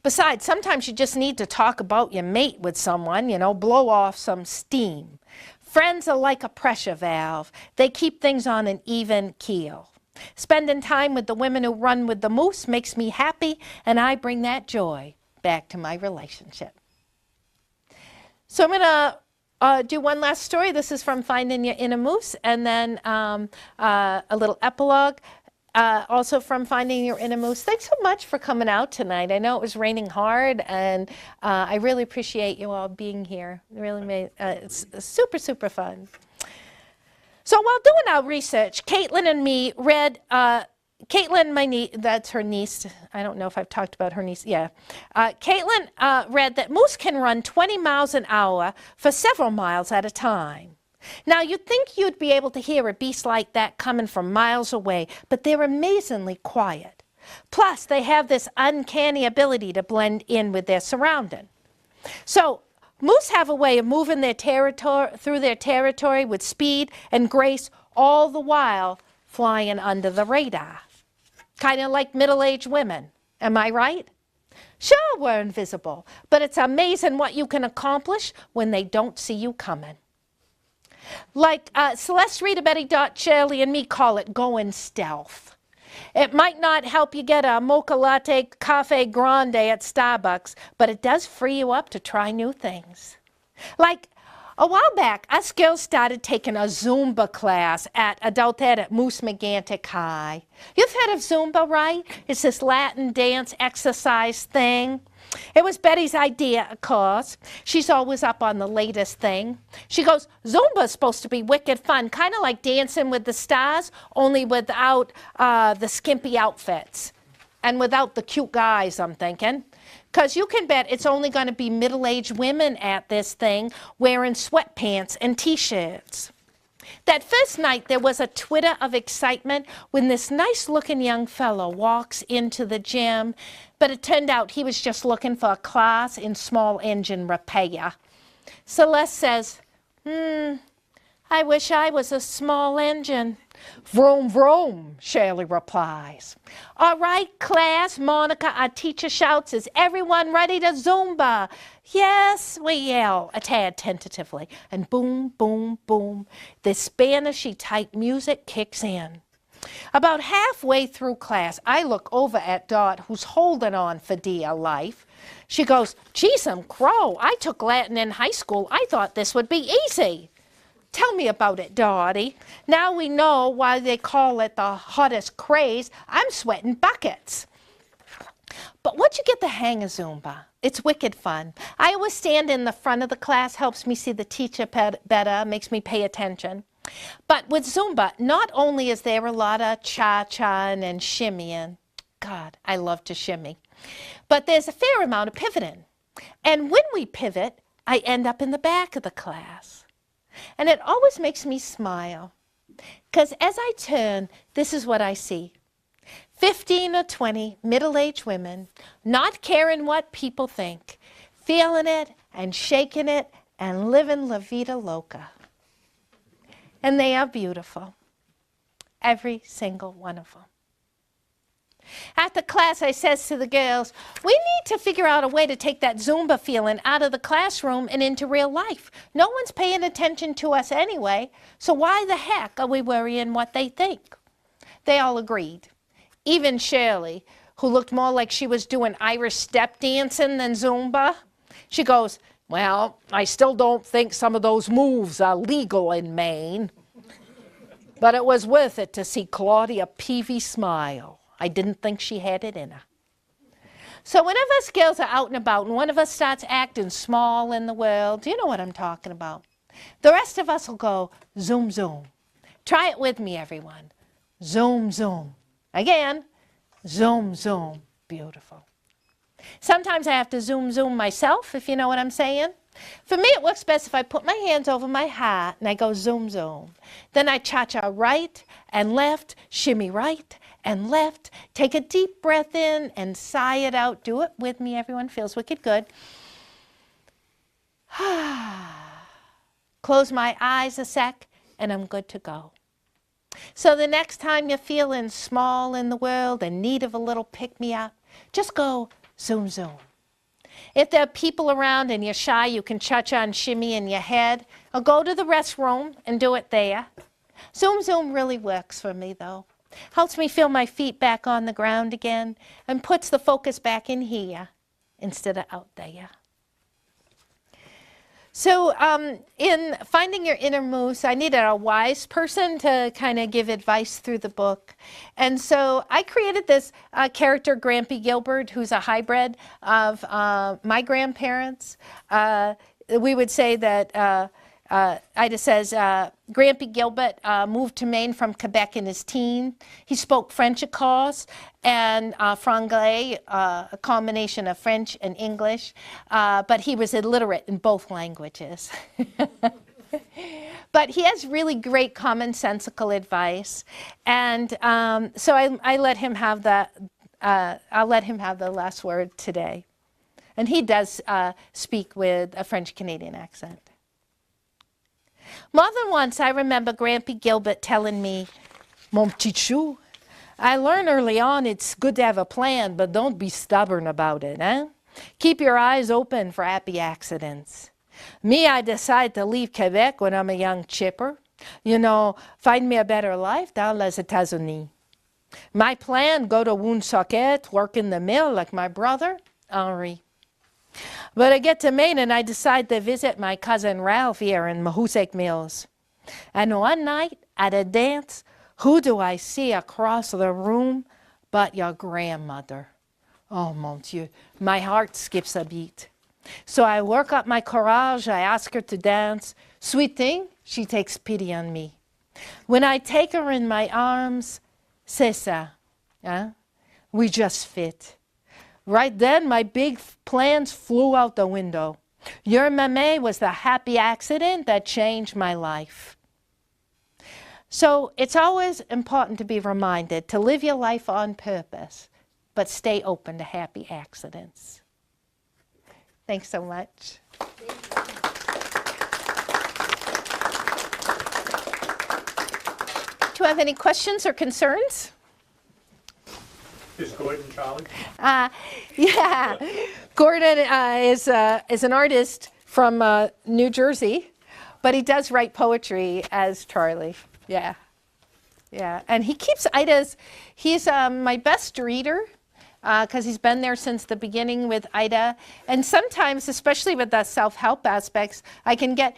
S2: Besides, sometimes you just need to talk about your mate with someone, blow off some steam. Friends are like a pressure valve. They keep things on an even keel. Spending time with the women who run with the moose makes me happy, and I bring that joy back to my relationship. So I'm going to do one last story. This is from Finding Your Inner Moose, and then a little epilogue. Also from Finding Your Inner Moose. Thanks so much for coming out tonight. I know it was raining hard, and I really appreciate you all being here. It really made it's super, super fun. So while doing our research, Caitlin and me read, Caitlin, my niece, that's her niece. I don't know if I've talked about her niece. Yeah. Caitlin read that moose can run 20 miles an hour for several miles at a time. Now, you'd think you'd be able to hear a beast like that coming from miles away, but they're amazingly quiet. Plus, they have this uncanny ability to blend in with their surrounding. So, moose have a way of moving their territory through their territory with speed and grace, all the while flying under the radar. Kind of like middle-aged women. Am I right? Sure, we're invisible, but it's amazing what you can accomplish when they don't see you coming. Like Celeste, Rita, Betty, Dot, Shirley, and me call it going stealth. It might not help you get a mocha latte cafe grande at Starbucks, but it does free you up to try new things. Like A while back, us girls started taking a Zumba class at adult ed at Moose McGantic High. You've heard of Zumba, right? It's this Latin dance exercise thing. It was Betty's idea, of course. She's always up on the latest thing. She goes, Zumba's supposed to be wicked fun, kind of like Dancing with the Stars, only without the skimpy outfits and without the cute guys, I'm thinking. Because you can bet it's only going to be middle-aged women at this thing wearing sweatpants and T-shirts. That first night, there was a twitter of excitement when this nice-looking young fellow walks into the gym, but it turned out he was just looking for a class in small engine repair. Celeste says, I wish I was a small engine. Vroom, vroom, Shirley replies. All right, class, Monica, our teacher shouts, is everyone ready to Zumba? Yes, we yell, a tad tentatively, and boom, boom, boom, the Spanish-y type music kicks in. About halfway through class, I look over at Dot, who's holding on for dear life. She goes, gee, some crow, I took Latin in high school. I thought this would be easy. Tell me about it, Dottie. Now we know why they call it the hottest craze. I'm sweating buckets. But once you get the hang of Zumba, it's wicked fun. I always stand in the front of the class, helps me see the teacher better, makes me pay attention. But with Zumba, not only is there a lot of cha-cha and shimmying, God, I love to shimmy, but there's a fair amount of pivoting. And when we pivot, I end up in the back of the class. And it always makes me smile, because as I turn, this is what I see. 15 or 20 middle-aged women, not caring what people think, feeling it and shaking it and living la vida loca. And they are beautiful, every single one of them. After class, I says to the girls, we need to figure out a way to take that Zumba feeling out of the classroom and into real life. No one's paying attention to us anyway, so why the heck are we worrying what they think? They all agreed. Even Shirley, who looked more like she was doing Irish step dancing than Zumba. She goes, well, I still don't think some of those moves are legal in Maine. But it was worth it to see Claudia Peavy smile. I didn't think she had it in her. So whenever us girls are out and about and one of us starts acting small in the world, you know what I'm talking about. The rest of us will go, zoom, zoom. Try it with me, everyone. Zoom, zoom. Again, zoom, zoom. Beautiful. Sometimes I have to zoom, zoom myself, if you know what I'm saying. For me, it works best if I put my hands over my heart and I go zoom, zoom. Then I cha-cha right and left, shimmy right and left. Take a deep breath in and sigh it out. Do it with me, everyone. Feels wicked good. Close my eyes a sec and I'm good to go. So the next time you're feeling small in the world and need of a little pick-me-up, just go zoom, zoom. If there are people around and you're shy, you can cha-cha and shimmy in your head, or go to the restroom and do it there. Zoom, zoom really works for me, though. Helps me feel my feet back on the ground again and puts the focus back in here instead of out there. So in Finding Your Inner Moose, I needed a wise person to kind of give advice through the book. And so I created this character, Grampy Gilbert, who's a hybrid of my grandparents. We would say that Ida says, Grampy Gilbert moved to Maine from Quebec in his teen. He spoke French, of course, and franglais, a combination of French and English, but he was illiterate in both languages. But he has really great commonsensical advice, and so I let him have I'll let him have the last word today. And he does speak with a French-Canadian accent. More than once, I remember Grampy Gilbert telling me, Mon petit chou, I learned early on it's good to have a plan, but don't be stubborn about it, eh? Keep your eyes open for happy accidents. Me, I decided to leave Quebec when I'm a young chipper. You know, find me a better life down les États-Unis. My plan, go to Woonsocket, work in the mill like my brother, Henri. But I get to Maine and I decide to visit my cousin Ralph here in Mahoosic Mills. And one night at a dance, who do I see across the room but your grandmother? Oh, mon Dieu, my heart skips a beat. So I work up my courage, I ask her to dance. Sweet thing, she takes pity on me. When I take her in my arms, c'est ça, hein? We just fit. Right then, my big plans flew out the window. Your mame was the happy accident that changed my life. So it's always important to be reminded to live your life on purpose, but stay open to happy accidents. Thanks so much. Do you have any questions or concerns?
S3: Is Gordon Charlie?
S2: Yeah, Gordon is an artist from New Jersey, but he does write poetry as Charlie. Yeah, yeah, and he keeps Ida's. He's my best reader because he's been there since the beginning with Ida, and sometimes, especially with the self-help aspects, I can get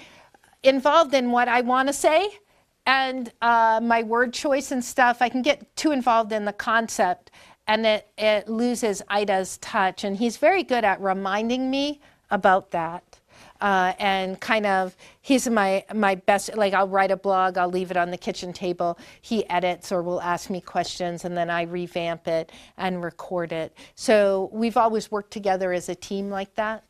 S2: involved in what I want to say and my word choice and stuff. I can get too involved in the concept. And it loses Ida's touch. And he's very good at reminding me about that. And kind of, he's my best, like I'll write a blog, I'll leave it on the kitchen table. He edits or will ask me questions, and then I revamp it and record it. So we've always worked together as a team like that.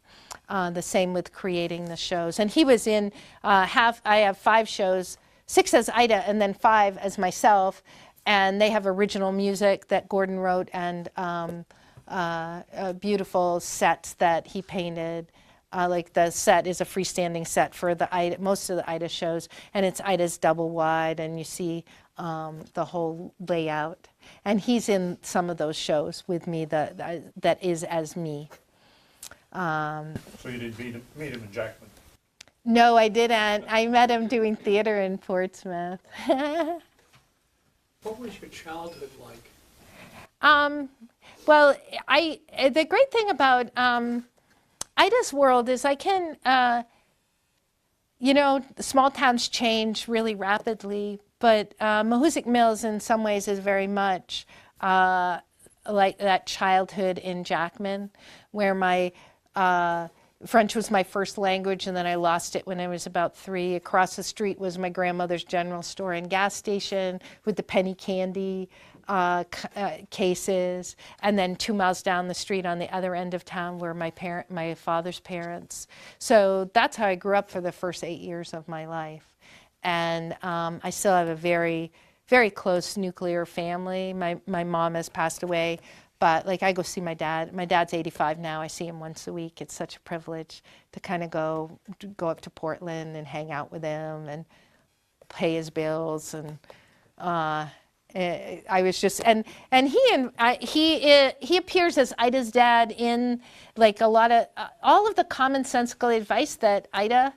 S2: The same with creating the shows. And he was in, I have 5 shows, 6 as Ida and then 5 as myself. And they have original music that Gordon wrote and beautiful sets that he painted. Like the set is a freestanding set for the Ida, most of the Ida shows, and it's Ida's double wide, and you see the whole layout. And he's in some of those shows with me that is as me.
S3: So you didn't meet him in Jackman?
S2: No, I didn't. I met him doing theater in Portsmouth.
S4: What was your childhood like?
S2: Well, the great thing about Ida's world is I can, small towns change really rapidly, but Mahoosic Mills in some ways is very much like that childhood in Jackman, where my French was my first language, and then I lost it when I was about 3. Across the street was my grandmother's general store and gas station with the penny candy cases, and then 2 miles down the street on the other end of town were my father's parents. So that's how I grew up for the first 8 years of my life. And I still have a very, very close nuclear family. My mom has passed away. But like I go see my dad. My dad's 85 now. I see him once a week. It's such a privilege to kind of go up to Portland and hang out with him and pay his bills. And I was just and he appears as Ida's dad in like a lot of all of the commonsensical advice that Ida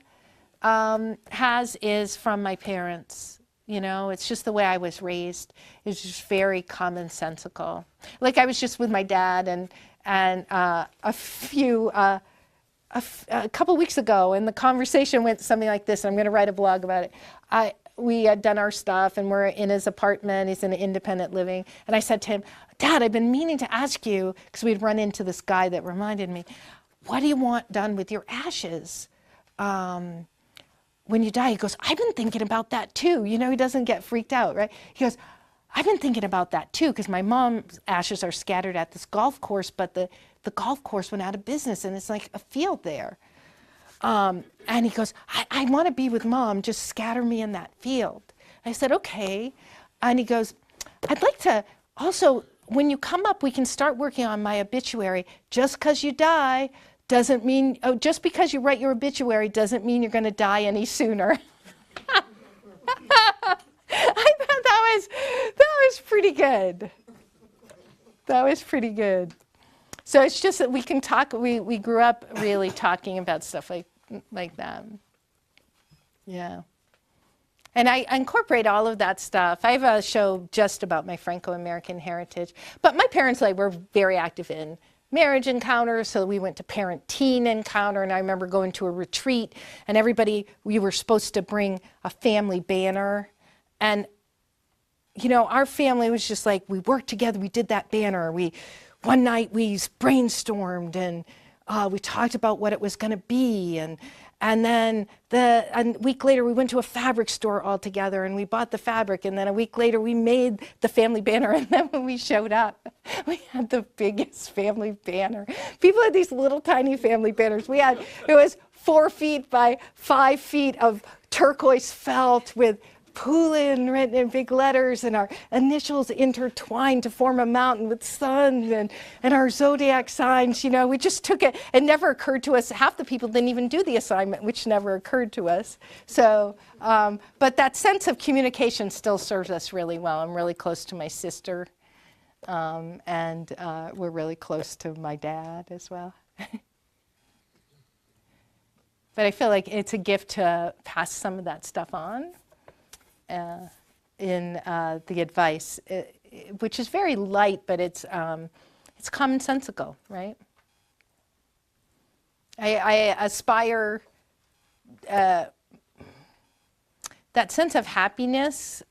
S2: has is from my parents. You know, it's just the way I was raised. It's just very commonsensical. Like I was just with my dad and a couple weeks ago, and the conversation went something like this. I'm going to write a blog about it. We had done our stuff, and we're in his apartment. He's in independent living, and I said to him, "Dad, I've been meaning to ask you because we'd run into this guy that reminded me, what do you want done with your ashes?" When you die, he goes, "I've been thinking about that too." You know, he doesn't get freaked out, right? He goes, "I've been thinking about that too because my mom's ashes are scattered at this golf course, but the golf course went out of business and it's like a field there." And he goes, I want to be with Mom, just scatter me in that field. I said, "Okay." And he goes, "I'd like to also, when you come up, we can start working on my obituary. Just because you die doesn't mean, just because you write your obituary doesn't mean you're going to die any sooner." I thought that was pretty good. That was pretty good. So it's just that we can talk, we grew up really talking about stuff like that. Yeah. And I incorporate all of that stuff. I have a show just about my Franco-American heritage. But my parents were very active in marriage encounter, so we went to parent-teen encounter, and I remember going to a retreat, and we were supposed to bring a family banner, and you know, our family was just like, we worked together, we did that banner, one night we brainstormed, and we talked about what it was going to be, and then a week later we went to a fabric store all together and we bought the fabric, and then a week later we made the family banner, and then when we showed up we had the biggest family banner. People had these little tiny family banners. It was 4 feet by 5 feet of turquoise felt with Poulin written in big letters, and our initials intertwined to form a mountain with sun, and our zodiac signs. You know, we just took it. It never occurred to us. Half the people didn't even do the assignment, which never occurred to us. So, but that sense of communication still serves us really well. I'm really close to my sister, and we're really close to my dad as well. But I feel like it's a gift to pass some of that stuff on. In the advice, which is very light, but it's commonsensical, right? I aspire that sense of happiness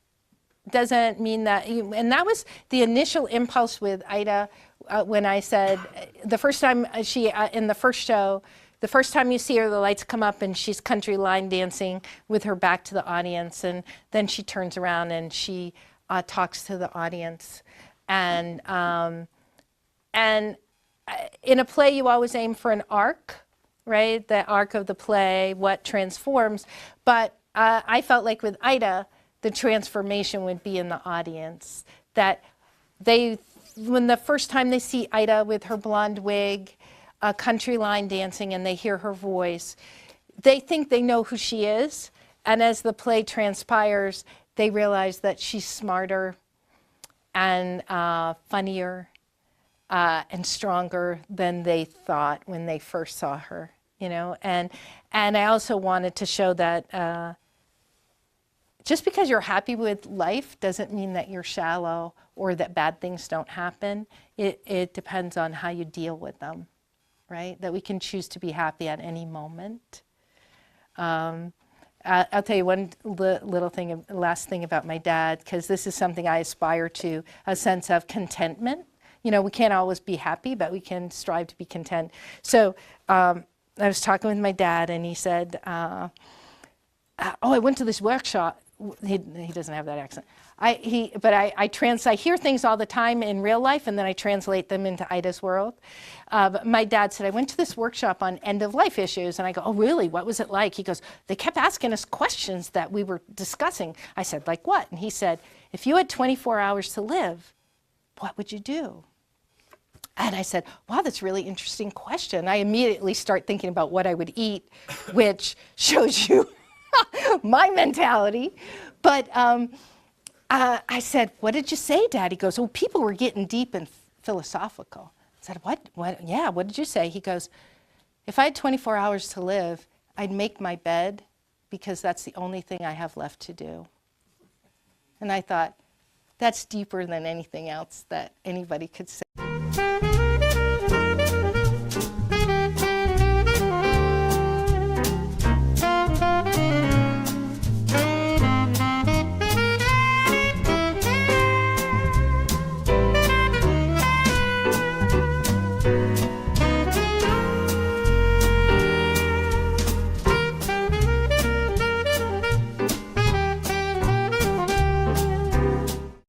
S2: doesn't mean that, and that was the initial impulse with Ida when I said the first time in the first show. The first time you see her, the lights come up and she's country line dancing with her back to the audience, and then she turns around and she talks to the audience. And in a play, you always aim for an arc, right? The arc of the play, what transforms. But I felt like with Ida, the transformation would be in the audience. That when the first time they see Ida with her blonde wig, country line dancing, and they hear her voice, they think they know who she is, and as the play transpires, they realize that she's smarter and funnier and stronger than they thought when they first saw her, you know. And I also wanted to show that just because you're happy with life doesn't mean that you're shallow or that bad things don't happen. It depends on how you deal with them. Right? That we can choose to be happy at any moment. I'll tell you one last thing about my dad, because this is something I aspire to, a sense of contentment. You know, we can't always be happy, but we can strive to be content. So I was talking with my dad, and he said, I went to this workshop. He doesn't have that accent. I hear things all the time in real life, and then I translate them into Ida's world. But my dad said, I went to this workshop on end-of-life issues, and I go, oh, really? What was it like? He goes, they kept asking us questions that we were discussing. I said, like what? And he said, if you had 24 hours to live, what would you do? And I said, wow, that's a really interesting question. I immediately start thinking about what I would eat, which shows you my mentality. But I said, what did you say, Dad? He goes, oh, people were getting deep and philosophical. I said, what? Yeah, what did you say? He goes, if I had 24 hours to live, I'd make my bed because that's the only thing I have left to do. And I thought, that's deeper than anything else that anybody could say.